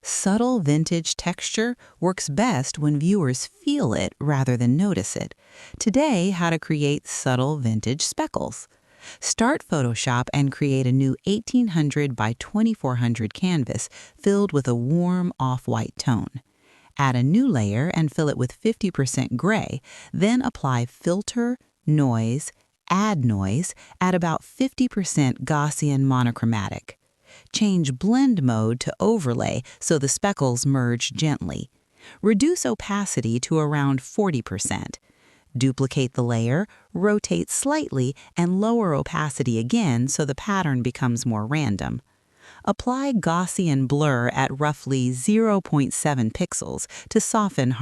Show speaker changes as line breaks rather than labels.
Subtle vintage texture works best when viewers feel it rather than notice it. Today, how to create subtle vintage speckles. Start Photoshop and create a new 1800 by 2400 canvas filled with a warm off-white tone. Add a new layer and fill it with 50% gray, then apply filter, noise, add noise at about 50% Gaussian monochromatic. Change blend mode to overlay so the speckles merge gently. Reduce opacity to around 40%. Duplicate the layer, rotate slightly, and lower opacity again so the pattern becomes more random. Apply Gaussian blur at roughly 0.7 pixels to soften hard